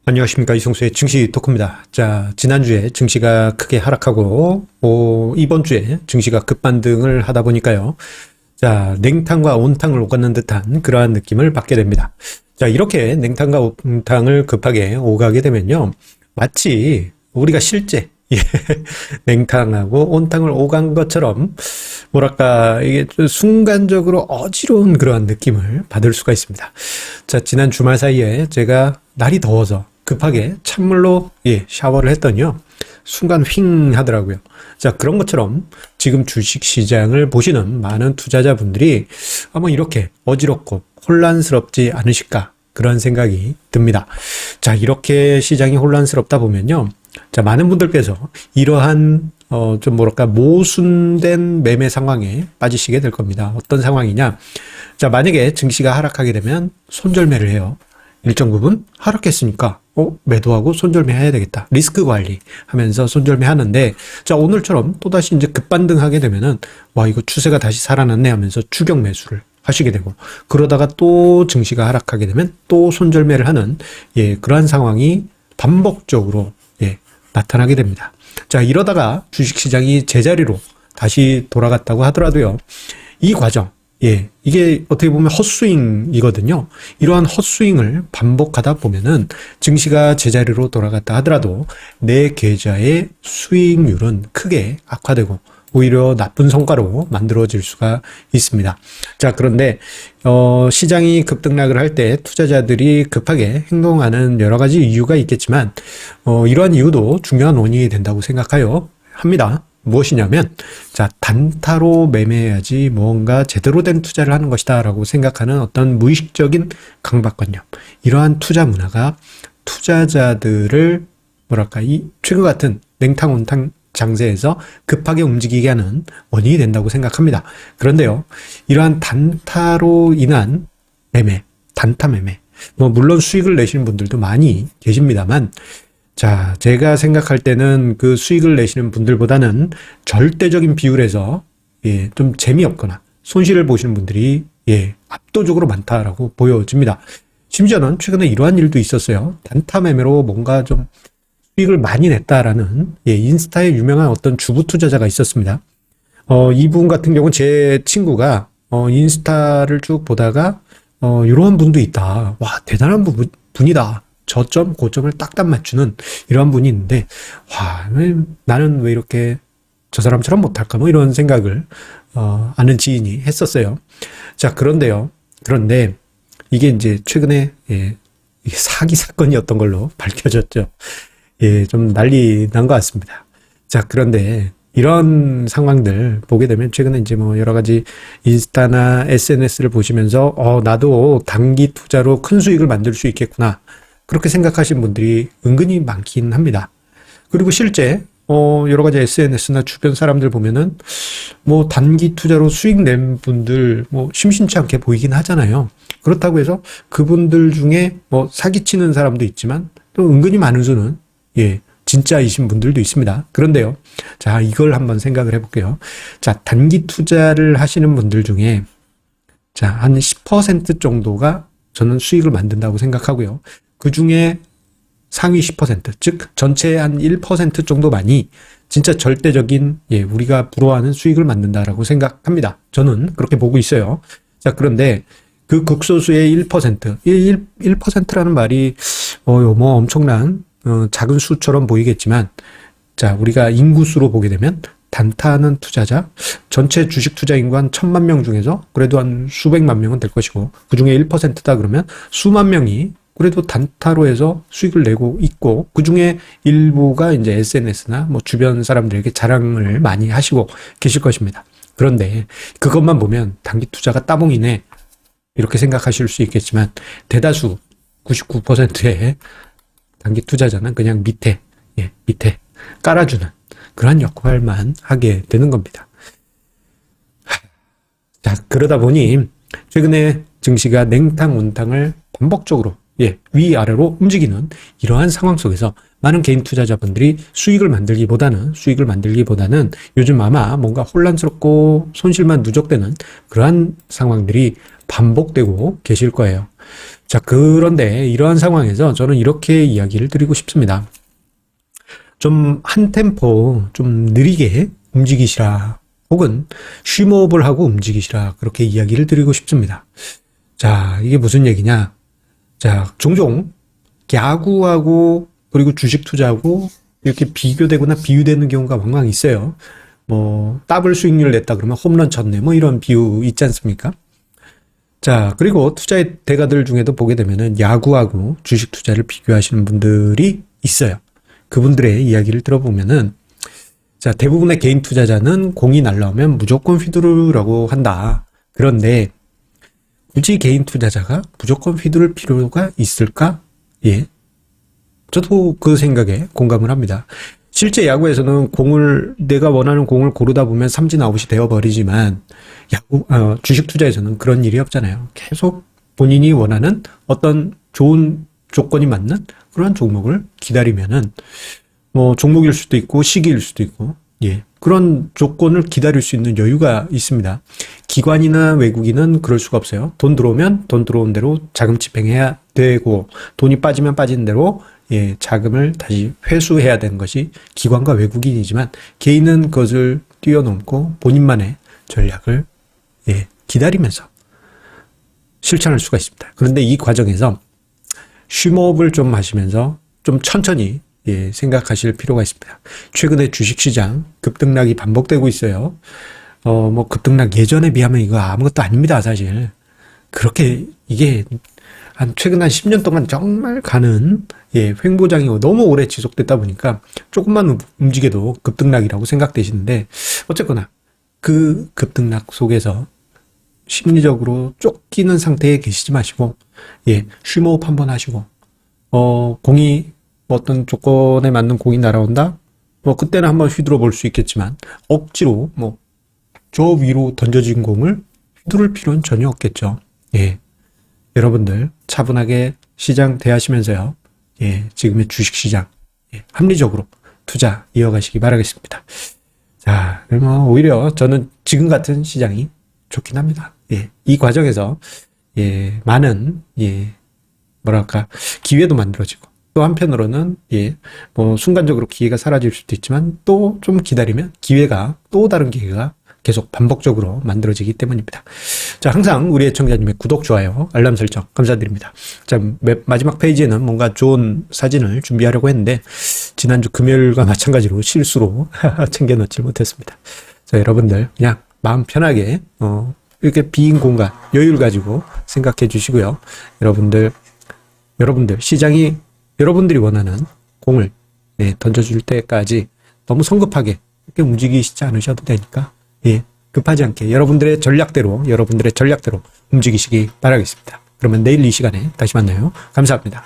안녕하십니까, 이성수의 증시 토크입니다. 자, 지난주에 증시가 크게 하락하고 이번 주에 증시가 급반등을 하다 보니까요. 자, 냉탕과 온탕을 오가는 듯한 그러한 느낌을 받게 됩니다. 자, 이렇게 냉탕과 온탕을 급하게 오가게 되면요. 마치 우리가 실제 냉탕하고 온탕을 오간 것처럼 뭐랄까 이게 순간적으로 어지러운 그러한 느낌을 받을 수가 있습니다. 자, 지난 주말 사이에 제가 날이 더워서 급하게 찬물로 샤워를 했더니요. 순간 휑 하더라고요. 자, 그런 것처럼 지금 주식시장을 보시는 많은 투자자분들이 아마 이렇게 어지럽고 혼란스럽지 않으실까 그런 생각이 듭니다. 자, 이렇게 시장이 혼란스럽다 보면요. 자, 많은 분들께서 이러한 좀 뭐랄까 모순된 매매 상황에 빠지시게 될 겁니다. 어떤 상황이냐? 자, 만약에 증시가 하락하게 되면 손절매를 해요. 일정 부분 하락했으니까 매도하고 손절매 해야 되겠다. 리스크 관리 하면서 손절매 하는데, 자, 오늘처럼 또다시 이제 급반등하게 되면은 와, 이거 추세가 다시 살아났네 하면서 추격 매수를 하시게 되고, 그러다가 또 증시가 하락하게 되면 또 손절매를 하는 그러한 상황이 반복적으로 나타나게 됩니다. 자, 이러다가 주식시장이 제자리로 다시 돌아갔다고 하더라도요. 이 과정, 이게 어떻게 보면 헛스윙이거든요. 이러한 헛스윙을 반복하다 보면은 증시가 제자리로 돌아갔다 하더라도 내 계좌의 수익률은 크게 악화되고 오히려 나쁜 성과로 만들어질 수가 있습니다. 자, 그런데 시장이 급등락을 할 때 투자자들이 급하게 행동하는 여러 가지 이유가 있겠지만 이러한 이유도 중요한 원인이 된다고 생각하여 합니다. 무엇이냐면, 자, 단타로 매매해야지 뭔가 제대로 된 투자를 하는 것이다 라고 생각하는 어떤 무의식적인 강박관념, 이러한 투자 문화가 투자자들을 뭐랄까 이 최근 같은 냉탕 온탕 장세에서 급하게 움직이게 하는 원인이 된다고 생각합니다. 그런데요, 이러한 단타로 인한 매매, 단타 매매, 물론 수익을 내시는 분들도 많이 계십니다만, 자, 제가 생각할 때는 그 수익을 내시는 분들보다는 절대적인 비율에서 좀 재미없거나 손실을 보시는 분들이 압도적으로 많다라고 보여집니다. 심지어는 최근에 이러한 일도 있었어요. 단타 매매로 뭔가 좀 수익을 많이 냈다라는 인스타에 유명한 어떤 주부 투자자가 있었습니다. 이분 같은 경우는 제 친구가 인스타를 쭉 보다가 이런 분도 있다. 와, 대단한 분이다. 저점, 고점을 딱딱 맞추는 이러한 분이 있는데, 와, 나는 왜 이렇게 저 사람처럼 못할까? 뭐 이런 생각을 아는 지인이 했었어요. 자, 그런데 이게 이제 최근에 이게 사기 사건이었던 걸로 밝혀졌죠. 좀 난리 난 것 같습니다. 자, 그런데 이런 상황들 보게 되면 최근에 이제 뭐 여러 가지 인스타나 SNS를 보시면서 나도 단기 투자로 큰 수익을 만들 수 있겠구나. 그렇게 생각하시는 분들이 은근히 많긴 합니다. 그리고 실제 여러 가지 SNS나 주변 사람들 보면은 뭐 단기 투자로 수익 낸 분들 뭐 심심치 않게 보이긴 하잖아요. 그렇다고 해서 그분들 중에 뭐 사기치는 사람도 있지만 또 은근히 많은 수는 진짜이신 분들도 있습니다. 그런데요. 자, 이걸 한번 생각을 해볼게요. 자, 단기 투자를 하시는 분들 중에 자, 한 10% 정도가 저는 수익을 만든다고 생각하고요. 그 중에 상위 10%, 즉 전체의 한 1% 정도만이 진짜 절대적인 우리가 부러워하는 수익을 만든다라고 생각합니다. 저는 그렇게 보고 있어요. 자, 그런데 그 극소수의 1%, 1%라는 말이 뭐 엄청난 작은 수처럼 보이겠지만, 자, 우리가 인구수로 보게 되면 단타하는 투자자, 전체 주식 투자 인구 한 1000만 명 중에서 그래도 한 수백만 명은 될 것이고, 그 중에 1%다 그러면 수만 명이 그래도 단타로 해서 수익을 내고 있고, 그 중에 일부가 이제 SNS나 뭐 주변 사람들에게 자랑을 많이 하시고 계실 것입니다. 그런데 그것만 보면 단기 투자가 따봉이네 이렇게 생각하실 수 있겠지만, 대다수 99%의 단기 투자자는 그냥 밑에 깔아주는 그러한 역할만 하게 되는 겁니다. 자, 그러다 보니 최근에 증시가 냉탕 온탕을 반복적으로 위아래로 움직이는 이러한 상황 속에서 많은 개인 투자자분들이 수익을 만들기보다는 요즘 아마 뭔가 혼란스럽고 손실만 누적되는 그러한 상황들이 반복되고 계실 거예요. 자, 그런데 이러한 상황에서 저는 이렇게 이야기를 드리고 싶습니다. 좀 한 템포 좀 느리게 움직이시라. 혹은 쉼호흡을 하고 움직이시라. 그렇게 이야기를 드리고 싶습니다. 자, 이게 무슨 얘기냐? 자, 종종 야구하고 그리고 주식 투자하고 이렇게 비교되거나 비유되는 경우가 왕왕 있어요. 뭐 더블 수익률 냈다 그러면 홈런 쳤네. 뭐 이런 비유 있지 않습니까? 자, 그리고 투자의 대가들 중에도 보게 되면은 야구하고 주식 투자를 비교하시는 분들이 있어요. 그분들의 이야기를 들어보면은 자, 대부분의 개인 투자자는 공이 날라오면 무조건 휘두르라고 한다. 그런데 굳이 개인 투자자가 무조건 휘두를 필요가 있을까? 예. 저도 그 생각에 공감을 합니다. 실제 야구에서는 내가 원하는 공을 고르다 보면 삼진 아웃이 되어버리지만, 주식 투자에서는 그런 일이 없잖아요. 계속 본인이 원하는 어떤 좋은 조건이 맞는 그런 종목을 기다리면은, 뭐, 종목일 수도 있고, 시기일 수도 있고, 예. 그런 조건을 기다릴 수 있는 여유가 있습니다. 기관이나 외국인은 그럴 수가 없어요. 돈 들어오면 돈 들어온 대로 자금 집행해야 되고, 돈이 빠지면 빠진 대로 예, 자금을 다시 회수해야 되는 것이 기관과 외국인이지만, 개인은 그것을 뛰어넘고 본인만의 전략을 예, 기다리면서 실천할 수가 있습니다. 그런데 이 과정에서 쉼호흡을 좀 하시면서 좀 천천히 예, 생각하실 필요가 있습니다. 최근에 주식시장 급등락이 반복되고 있어요. 뭐 급등락 예전에 비하면 이거 아무것도 아닙니다, 사실. 그렇게 이게 최근 한 10년 동안 정말 가는 예, 횡보장이고 너무 오래 지속됐다 보니까 조금만 움직여도 급등락이라고 생각되시는데, 어쨌거나 그 급등락 속에서 심리적으로 쫓기는 상태에 계시지 마시고 예, 쉼호흡 한번 하시고 공이 어떤 조건에 맞는 공이 날아온다? 뭐 그때는 한번 휘둘러 볼 수 있겠지만 억지로 뭐 저 위로 던져진 공을 휘두를 필요는 전혀 없겠죠. 예. 여러분들 차분하게 시장 대하시면서요. 예, 지금의 주식 시장 예, 합리적으로 투자 이어가시기 바라겠습니다. 자, 그러면 오히려 저는 지금 같은 시장이 좋긴 합니다. 예, 이 과정에서 예, 많은 예, 뭐랄까 기회도 만들어지고 또 한편으로는 예, 뭐 순간적으로 기회가 사라질 수도 있지만 또 좀 기다리면 기회가 또 다른 기회가 계속 반복적으로 만들어지기 때문입니다. 자, 항상 우리 애청자님의 구독, 좋아요, 알람 설정 감사드립니다. 자, 마지막 페이지에는 뭔가 좋은 사진을 준비하려고 했는데 지난주 금요일과 마찬가지로 실수로 챙겨 넣지 못했습니다. 자, 여러분들 그냥 마음 편하게 이렇게 빈 공간 여유를 가지고 생각해 주시고요. 여러분들 시장이 여러분들이 원하는 공을 네, 던져줄 때까지 너무 성급하게 이렇게 움직이시지 않으셔도 되니까 예, 급하지 않게 여러분들의 전략대로 움직이시기 바라겠습니다. 그러면 내일 이 시간에 다시 만나요. 감사합니다.